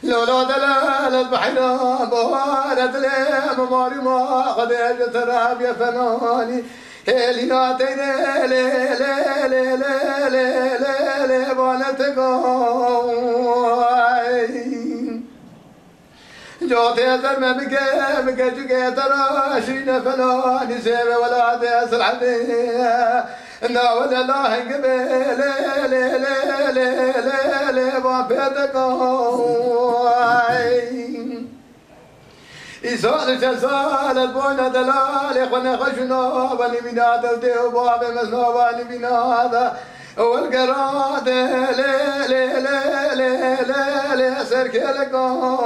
لولا دلال البحر بوارد لي مماري ما خديت تراب يا فناني هلي ناتي لي لي لي لي لي لي لي لي جوتي زر ما بقى جوكي ترى شرين فناني سيبي ولا ديس الحدية نا ولا لا هنقبي لي لي لي لي لي لي بابيتك إيصال جزال البونا دلال إخوانا خشنا بني بناد وديو بابي مسنا بني بناد والقراد لي لي لي لي لي لي سرك لكم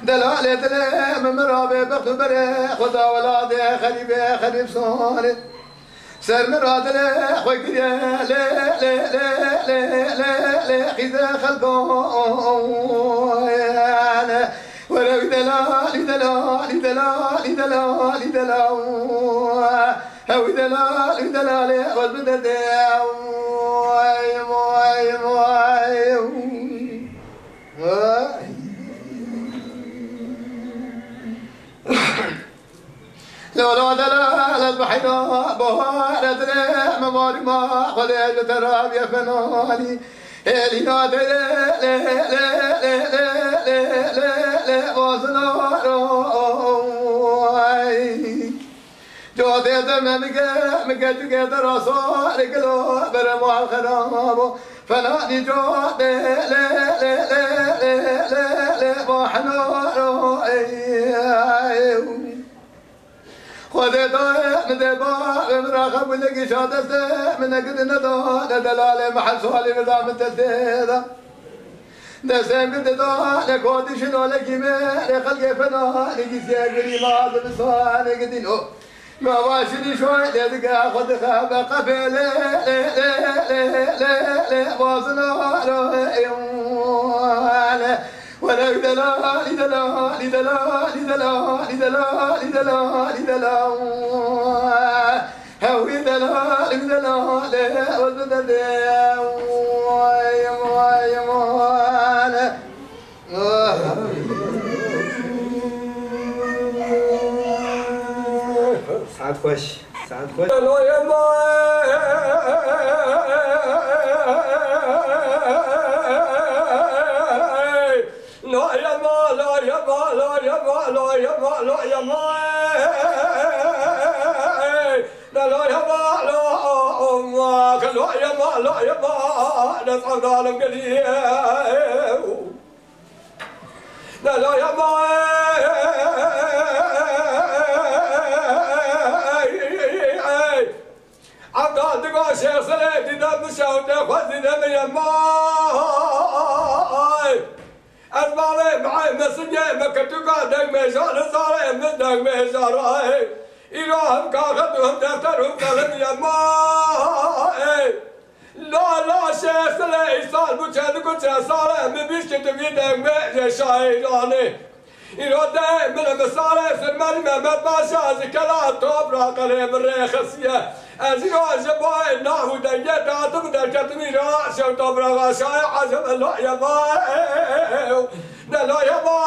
دلال دلال مرابي بخت بري خدا ولادي خريبي خريب صالح سر مراد لي خوي كريا لي لي لي لي لي لي خذا خلقو ولو دلال دلال دلال دلال دلال هو دلال دلال والبدر لولا دلال البحر بوارد لي مماري ما خديت تراب يا فناني هلي نادي لي لي لي لي لي لي وصلوا جوتي دم مقا جوكي دراسو رجلو برمو الخراب فناني جوتي لي لي لي لي لي وحنو خذيت من ذباب مراقب ولقي شادسته من قد ندى دلالي محل سؤالي نظام التديده دسم قد دالك ودي شنو لك مير خلقي فنا لقي سيقري ما بصان قدينو ما واشني شوي لدقا خذ خاب قبل لا وازنا ولو دلال دلال دلال دلال دلال دلال دلال هوي دلال دلال والبدر يا مولانا ساعات خوش ساعات خوش نصعد عالم قليل لا لا يا عبد الدقا شيخ صليت دم شوت خذ دم يا ماي اسمعي معي مسجي مكتوكا دق ميزار صار مدق ميزار إلهم كاخذهم دفترهم كلم يا ماي لا لا شيخ صلي صار بوشاد كوشا صار مبيش تبيدك ميزار شايلاني إرادة من المصاري سلمان محمد باشا زكلا توبرا قريب الريخسية أزيغا جباي ناهو دنيا تاتم دكتمي راشا توبرا غاشا عزم الله يبا لا يبا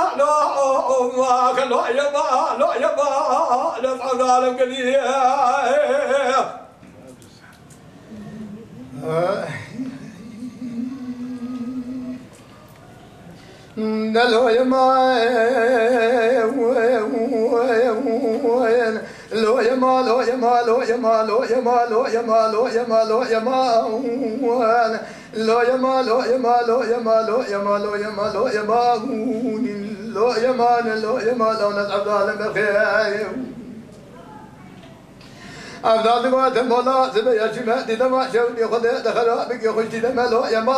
لا يبا لا يبا نصعد عالم قليل نلو يما لو يما لو يما لو يما لو يما لو يما لو يما لو يما لو يما لو يما لو يما لو يما لو يما لو يما لو يما لو يما لو نسعد عالم بالخير أفضل قوات مولا زبيا شما دي دما شوني خذ دخل بك يخش دي دما لو يا ما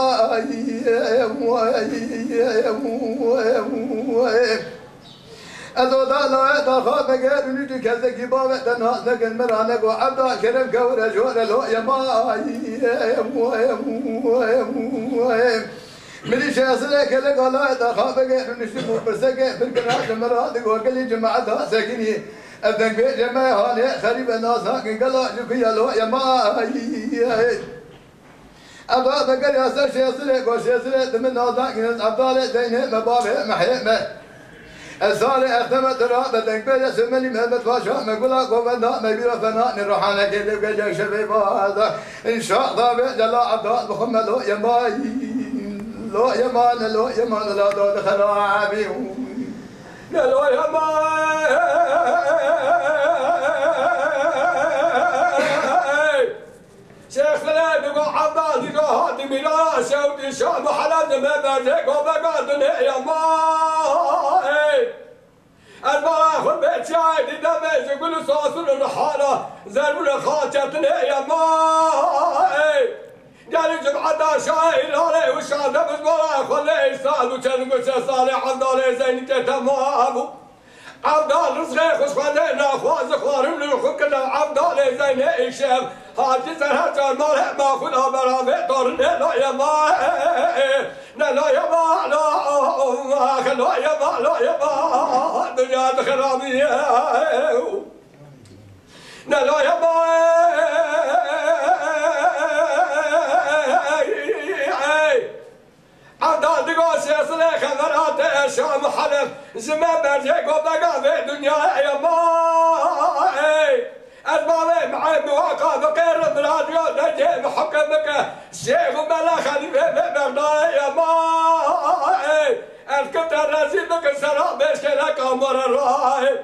أزودا لا تخاف غير نجي كذا بابا تنها لكن مرانك وعبدا كرم كورا جورا لو يا ما من شاسلك لك لا تخاف غير نجي برسك بالكراج مرانك وكل جماعة ساكنين أذن جماعة خريب الناس قال جوكيا لو يا ما أبا بكر يا شاسلك وشاسلك من ناس أبدا دين مبابه محمد الصالح اختمت رابط بين سمني مهمت واشا مقولا قوبنا مبيرا فناء نروحانا كذب كجاك شبيب هذا إن شاء الله بجلا عبدال محمد لو يماي لو يمان لو يمان لا دود خرابي لو يمان شيخ فلان يقول عبدال يقول هادي ميلا سعودي شام حلال ما بارك وبقادن يا ماي المراخ البيت شاهد دمج يقول صاصر الحالة زرب الخاتتنا يا ماي قال جمعة شاهد عليه وشاهد بالمراخ واللي يستاذ وتنقل صالح عبدال زين تتمام عبدال رزقي خش خلينا خواز خوارم للخكنا عبدال زين إيشام هاجي زرهت المرح ما خلها برامي طرنا لا يا ما لا يا ما لا يا ما لا يا ما دنيا خرابي لا يا ما عبدال دقوس يصلي خبرات شام حلف زمان برجيك وبقى في الدنيا يا ما أسمعي معي مواقع فقير براديو نجي محكمك الشيخ وملا خليفة بمغنى يا ما الكبت الرزيبك السلام بيشكلك أمر الراي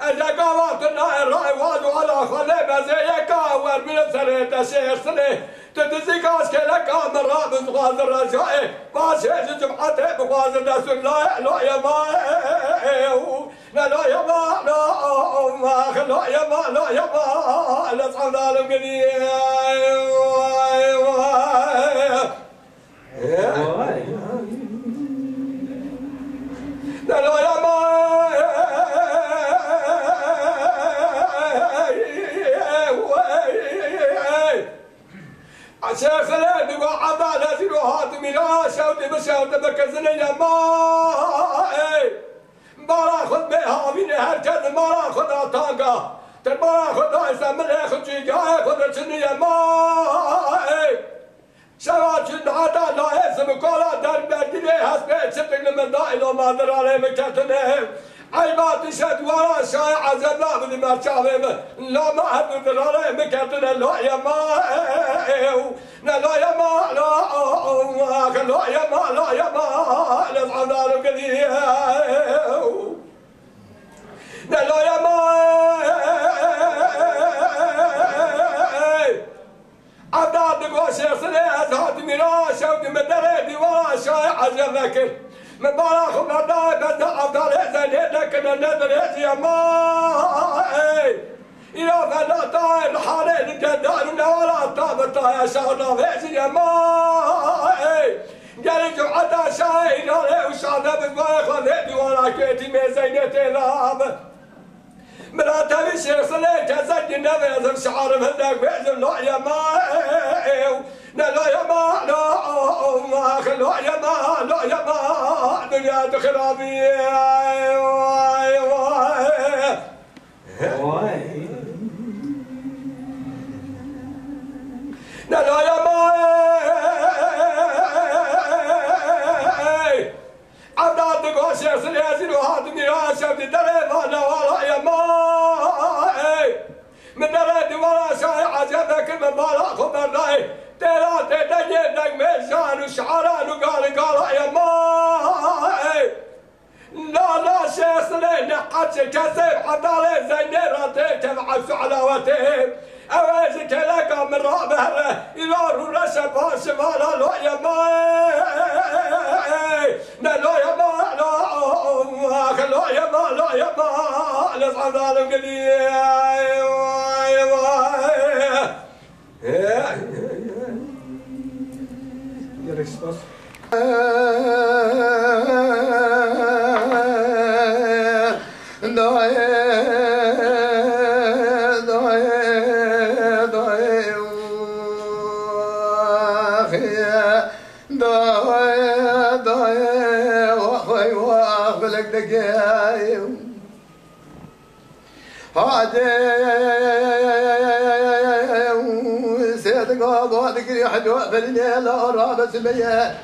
إذا قامتنا الراي واجو على خليفة زيك أول من سنة الشيخ سنة تدزيك أشكلك أمر رابط غاز الرجائي ما شيخ جمعته بغاز الناس لا يا ما لا يا ما لا يا ما لا يا ما نصعد على القديم لا يا ما شيخ خليل يقول عبدال أزيل وهاتمي لا شوتي بشوتي بكزني يا ما مارا خد بها من هركن مارا خد أطاقة تمارا خد عيسى من أخذ جيجا خد شنيا ما شوات عدا لا اسم كولا دار بدلي حسب شتك من دائلو ما در عليه مكتنه عيبات شد ورا شاي عزب لا بدي ما شافه لا ما حد در عليه مكتنه لا يا ما لا يا ما لا يا ما لا يا ما نصعد على القديم لا يا ما عبدال دقوش يصلي أزهد ميراش أو دمدري ديوان شاي عزب ذكر من باراخ مرداي بدأ عبدال زين لكن النذر يا ما يا فلا طاير حالين الجدال ولا طابطا يا شاطا فيزي يا ما قال جمعة شاي عليه وشاطا بزواي خذيتي ولا كيتي ميزينتي لاب مراته الشيخ صلي كزج النبي شعار مهدك بيزن لا يا ما لا يا ما لا يا ما لا يا ما دنيا تخربي لا يا ما عبدال دقوش يصلي أزيل وهاتمي يا شبدي دري ولا يا ما من دري ولا شاي عجبك من بالا خبر داي ترى تدجدك ميزان وشعران وقال يا ما لا شيخ صلي نقص كسب عبدال زينيراتي تبع سعلاوتي أوازك لك من رابه إلى رشب شمال لا يا ما لا يا ما لا يا ما لا يا ما نصعد على القديم خيا داي داي واخوي واخلك دقاي هادي سيدك وابوك ريح جواب الليل ورابة سمية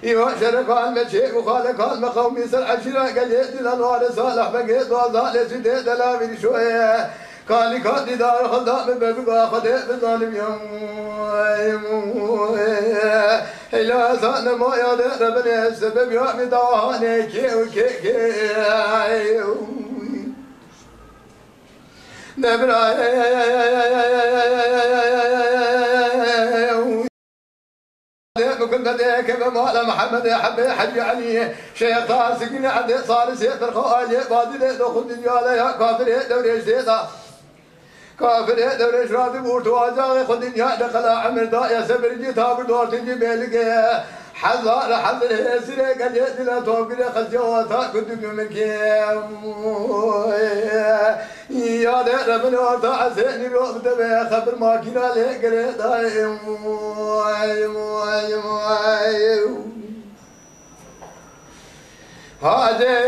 يوشرك المشيك وخالك المقومي سرع الشراء قال يدي الانوار صالح بقيت وظالي سديد الامين شوية كاني كاني دار خلداء من بابك واخذ بالظالم يوم إلا زان ما يا ربنا السبب يا مداني كي وكي كي نبرا كنت ذيك بمال محمد حبي حج علي شيخ سكن عندي صار سيف الخوالي بادي لو خد دنيا يا كافر دوري زيدا كافر دوري شراد بورت واجا خد دنيا دخل عمر دا يا سبر جي تاب دور تجي بيلك حذر حذر سرق اليد لا توقر خجوات كنت منك يا ربنا ورطع سيني بوقت خبر ما كنا لك دايم هاجي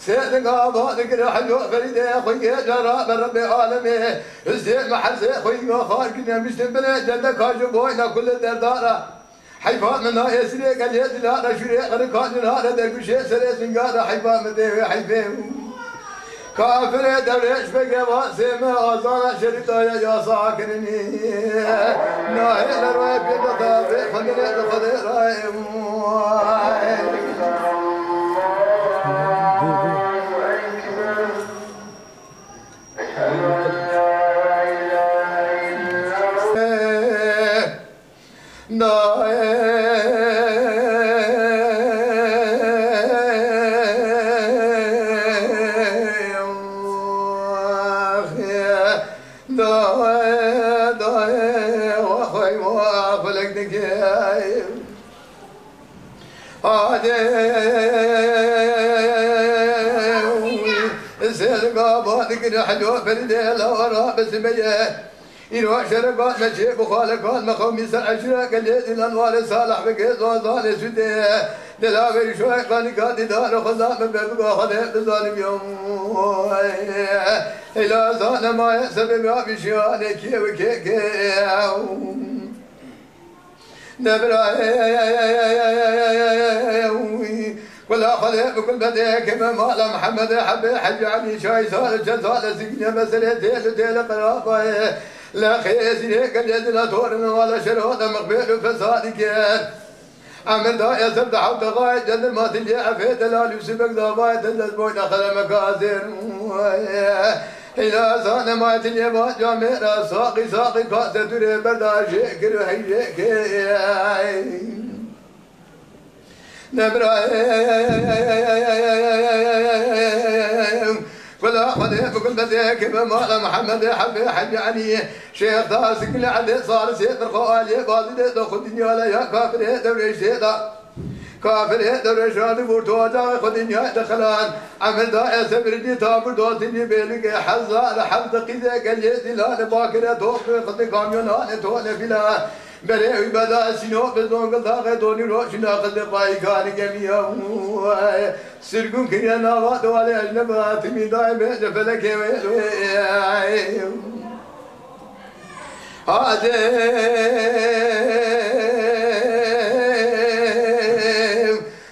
سيدك أبادك رحل وفريدة أخوي جرى برب عالمي الزين محل أخوي وخارقنا مشتبنا جدك هاجبوينا كل الدردارة حيفان من هاي سريق اليد لا رشريق ركان الهارة درب شيء سريق سنقارة حيفان من ديوي حيفان كافر دريش بقى واسمة أزانا شريطة يا ساكنني ناهي لرواي بيدا طابق فنقلت خذي رايم حلو فريدة لا وراء بسمية إنو شرقات مشي بخالقات مخومي سعشرق اليد الأنوار صالح بقيت وظالي سدية دلاغي شوي قانقات دار خزام ببقى خذيت بظالم يوم إلا زان ما يسبب يا بشياني كي وكي كي نبرا ولا خليق بكل بديك مال محمد حبي حج علي شاي صار جزال سكنه مسري ديل ديل قرابه لا خيزي قد لا تورن ولا شرود مقبل فسادك عمل دا يا سبد حوت غاية جد ما تجي عفيت لا يسبق ضبايت الزبون اخذ مكازر إلى زان ما تجي ما جامع ساقي ساقي كاسة تري بردا شكر هيك نبرا ولا خذ بكل بديك بمال محمد حبي حج علي شيخ داسك لعد صار سيد الخوالي بادي خذ دنيا لا يا كافر دوري سيدا كافر دوري شاد بورتوجا خذ دنيا دخلان عمل دا سبر دي تابر دوتني بيلك حزا حظ قيده قال يدي لا باكره توق خذ كاميون انا تو فيلا بره بدا سينو بدون قلتا دوني روشنا قد باي كان جميع سرقون كنا نواد والي اجنبات مي دايم جفلك هادي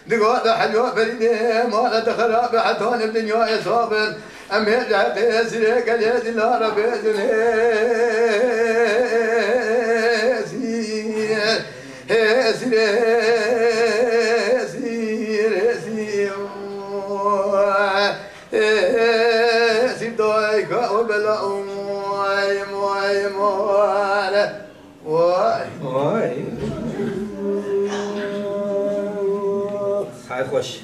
دقات حلوة فريدة ما دخل بحثون الدنيا يصابر أم يرجع تسرق اليد العرب ساعت خوش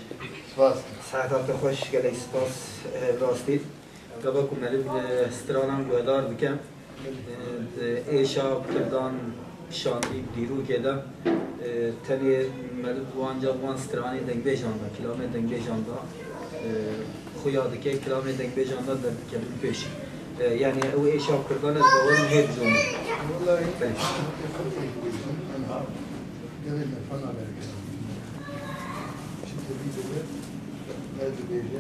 سپاس ساعتات خوش گلی سپاس راستید قبلكم نلف استرانم گودار بکم ایشا کردان شاندی دیرو کده تنی ملد وانجا وان استرانی دنگ بیشانده کلامه دنگ بیشانده خویا دکه کلام دنگ بجانا در کلام پیش يعني او ايش او كردان الدوام هيد زون والله قبل ما فنا على الكلام شفت الفيديو ده هذا بيجي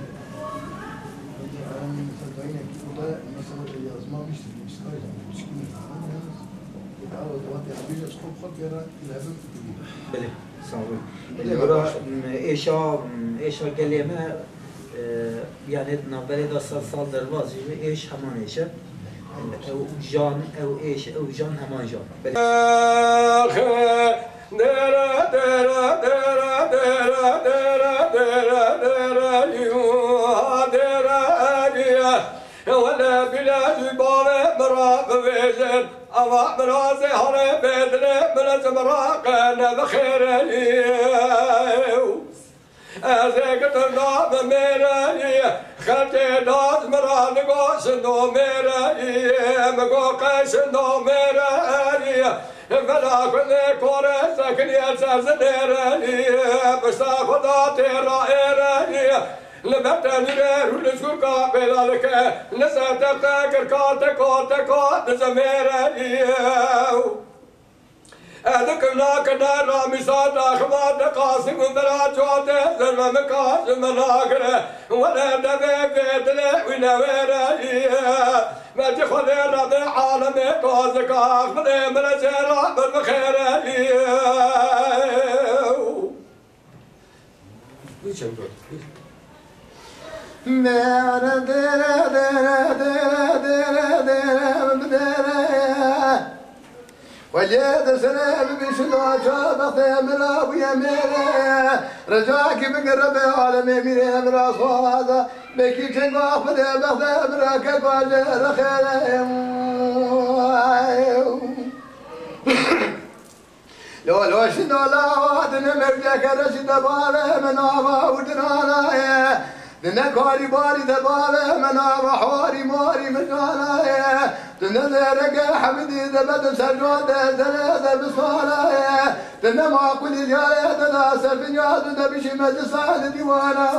أنا صدقني كده مثلا اليازما مش كويس مش كويس يتعود وقت يعبيج أسكوب خد يرى الهبم بله صعب البرا ايشا كلمة يعني نبرد صار دروازي ايش همان ايشه او جان او ايش او جان همان جان بله ولا بلاد بار مراق بيزن أضاء مرازي هري بيدني من زمراق أنا بخير اليوم أزيك تنضاب ميراني خلتي داد مراني قوس نو ميراني مقو قيس نو ميراني فلا كل كوري سكن يساس ديراني بسا خدا تيرا إيراني لبتني غير لسكر قابل لك نساتك كات زميراني أذكرنا كنا رامي صاد أخوات قاسم براجوات زلمة مقاسم ناقرة ولا دبي بيدلي ونويري ما تخلي رب العالم قاسك أخذ من الزرع بالخيري وجد سلام بشنو شابخ يملا ويملا رجاك بقرب عالمي من امر اصوات بكي تنقاخ بدا بخ براك باجر خير لو شنو لا وادنا مرجك رشد باله من ابا ودنا نكاري باري دبابة منام حواري ماري مجانا تنذرق حمدي ذبد سجودة ثلاثة بصالة تنما كل جاية تناسى في جاد نبشي مجلسان ديوانا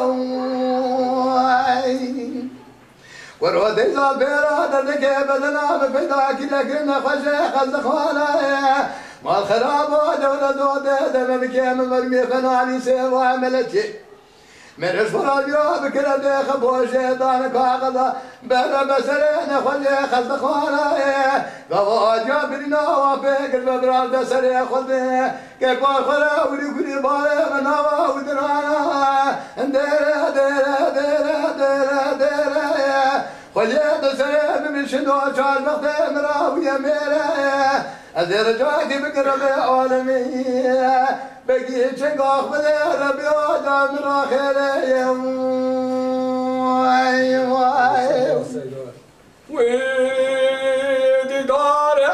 ورود إذا بيرادة ذكي بدنا بفداك لكن خشيخ الزخانة ما الخراب دولة دودة دم بكيم مرمي خناني سيوا عملتي من أسفر اليوم كلا ديخ بو شيطان كاغذا بلا مسرين خلي خلد خوانا قوا جابرنا وفيك الببرال دسري خلدي كيف خلا ولي بالي مناوا ودرانا ديرا ديرا ديرا ديرا ديرا خلي دسري من شنو شال مختي مراوي ميرا أدير جاكي بقرب عالمي بقي شنقاخ بدي ربي ودام راخير ويدي داري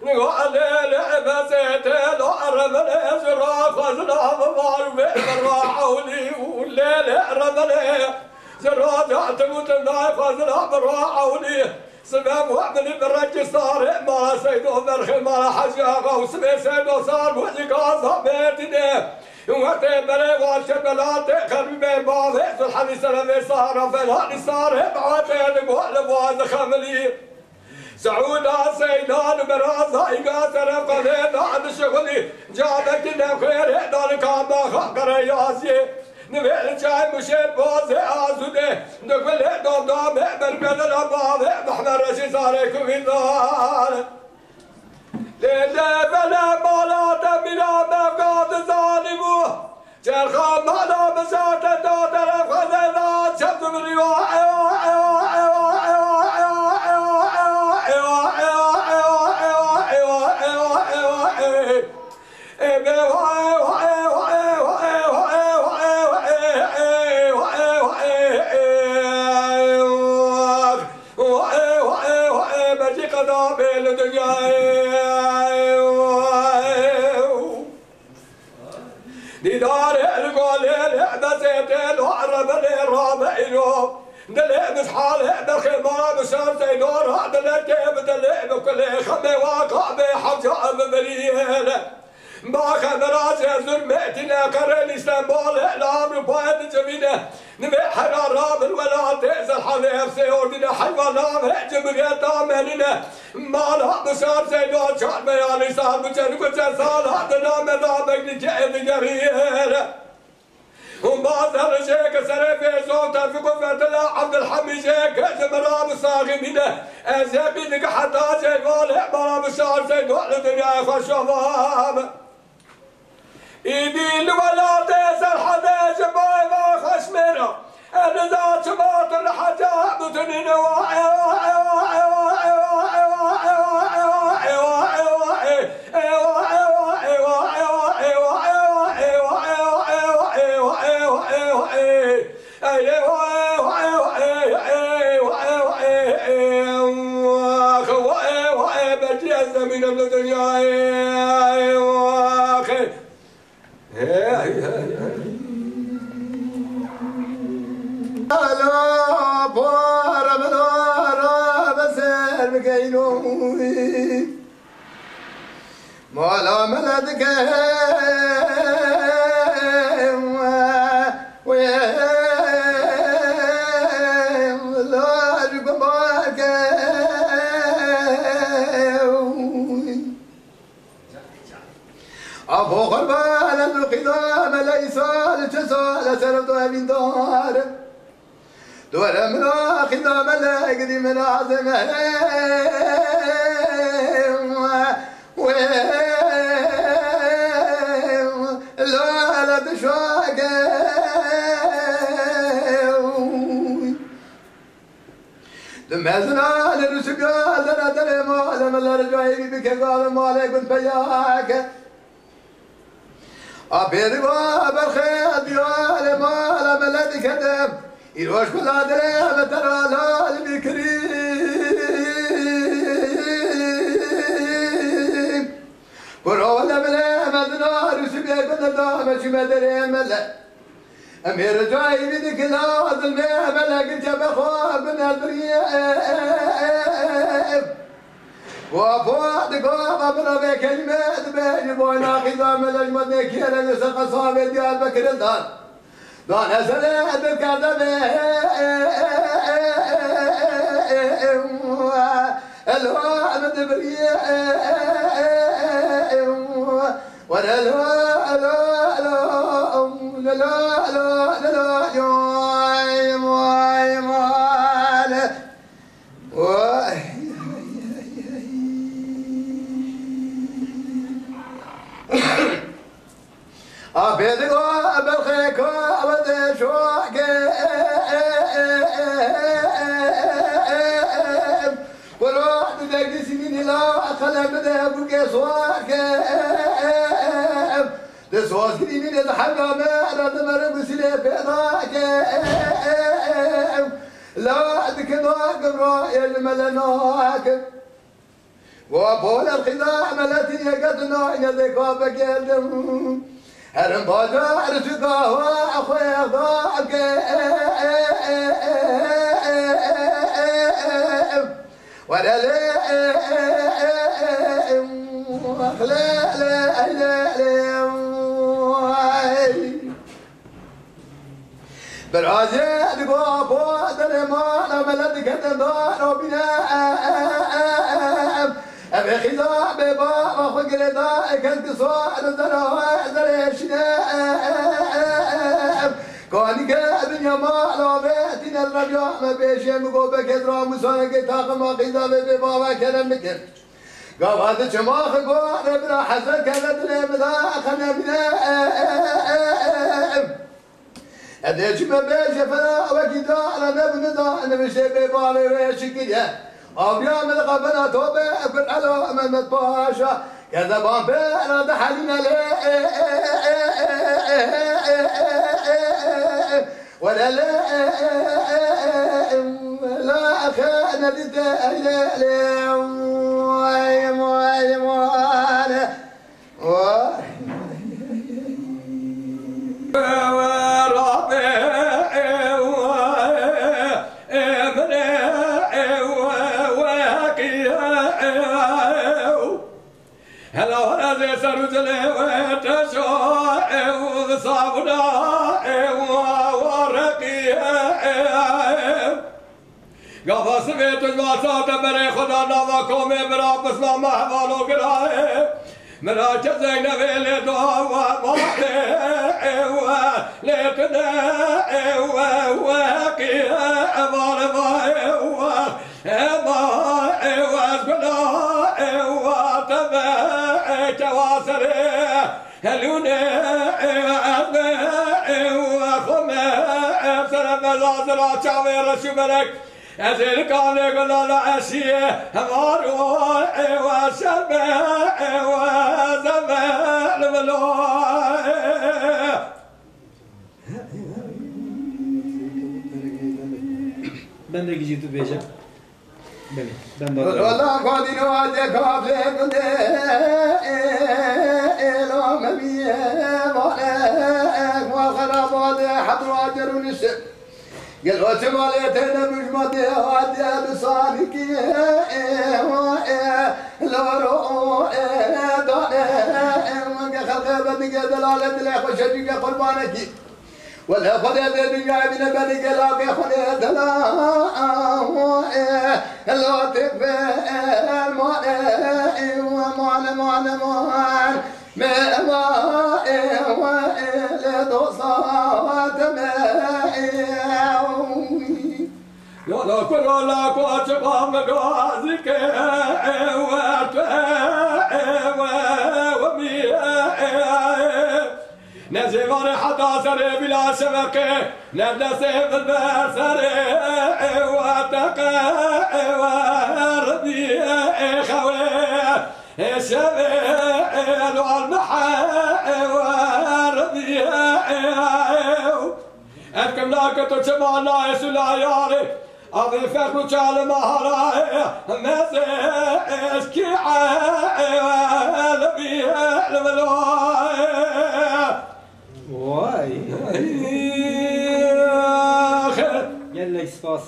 نقول لعبة زيتي العرب الازرق خزنا بمعلوم بالراحولي والليل رملي زراجع تموت النايف خزنا بالراحولي سبب وعمل برج صار ما سيدو مرخي ما حجاقه وسبب سيدو صار وحجي قاصة بيتنا وتبري والشبلات خلبي بين بعض الحديث لما صار فالهاني صار بعاتين مؤلف وهذا خملي سعودا سيدان برازا يقاسر قليل عند شغلي جابك نخير دارك ما خاقر ياسي نبيل جاي مشيت بوزي آزودي نقول دوم دوم برقل الأبواب محمر رشي صاريكم في النار ليلة بلا مالا دمنا مفقاد ظالمو جرخان مالا بساط دادر فضلات شبت من دار القول لعبة زيتين وعرب الرابع يوم دلعب حاله بالخمار بسالتي دور هذا الكيف دلعب كل خمي واقع بحجة بمليل باخ مرازي زرمتنا قرن اسطنبول الامر بايد جميله نبي حرارة من ولا تأذى حذيف سيودنا حيوانا هجم غيطا مننا مالها بشار سيدون شعر بياني صار بجن بجن صالح دنا مدامك نجعل قرير وما زال شيك سرفي صوت في قفة عبد الحميد شيك زمرام صاغمنا أزابينك حتى سيقول مرام بشار سيدون الدنيا خشباب إيدي ولا تأذى حذيف بايبا خشمنا أنا ذات باطل حجاب تنين من الدنيا لا بار منارا بسر بكينوي مالا ملدك أبو غربان الخضام ليس الجسال سرد من دار دور من خضام لا يقدي من عظمه لا تشاك لما زنا للرسقال زنا ترى مال من الرجاي بك قال مالك بن بياك أبيروا بالخير ديال مال ملد كدم يروش كل هذا ترى لا الكريم برو ولا ملا مدنا رسبي بدنا مش مدري ملا أمير جاي بدك لا ظلم ملا قلت بخوف من البريء وفوق قابل بكلمات بين بوينا خدام الأجمد كيرا لسق صابي ديال بكر الدان دان أسلا بالكذب الوعد بريء ولا لا لا لا لا لا لا لا أبيدوا بالخيك وبدي شوق وروح بدك سنين لا خلا بدي أبوك سواك دسوس كريمي نتحقق ما رد مرب سلي بيضاك لا أدك ضاق براي الملناك وبول الخداع ملتي يقدنا يذكى بقلم هرم بازار سقاه أخويا ضاق ولا لا برازيل قابو درمان ملد كتدار وبناء أبي خذا ببا وخقر دائك القصار زرع زريشنا كونك ابن يمال وبيتنا الرجاء ما بيشم قوبك درا مسانك تاقم وقيدا ببا وكرمك قابات شماخ قوار ابن حسن كانت لمذا خنا بنا أديش ما بيش فلا وكيدا على نبن دا نمشي ببالي ويشكيا أبيا من قبنا توبة أكل على من باشا كذا بابا دحلنا ليه ولا لا لا خان صابنا ورقي گفت سویت واسات بر خدا نوا کوم مرا پسما محوالو گرای مرا چه زینب لدعا و ماده و لتنه و قیه و از گلا و تبه تواسره هلونه و خمه سرم زازرا چاوه رشو برک از الکان گلال عشیه همارو و شبه و زمل ولوه بندگی جیتو بیجم بله والله قادين واجه كافي قد لو مبيه مالك وخرابات حد واجر ونسر قال وتماليتنا مش مدي واجه بصالك لو رو دونه ما خلق بدك دلاله دلخ وشجك قربانك ولا خذ الدنيا من بني قلاق خذ دلا لو تكفى المال ما لدوصات ما يلا كل لا قوة مغازك نزيفر حتى سري بلا شبكة ندسي بالبسر واتقى وردي خوي الشبيل والمحا وردي أذكر لك تجمعنا يسلا ياري أضيفك وشال مهراي مسيش كيعي لبيع الملوي واي يلا سپاس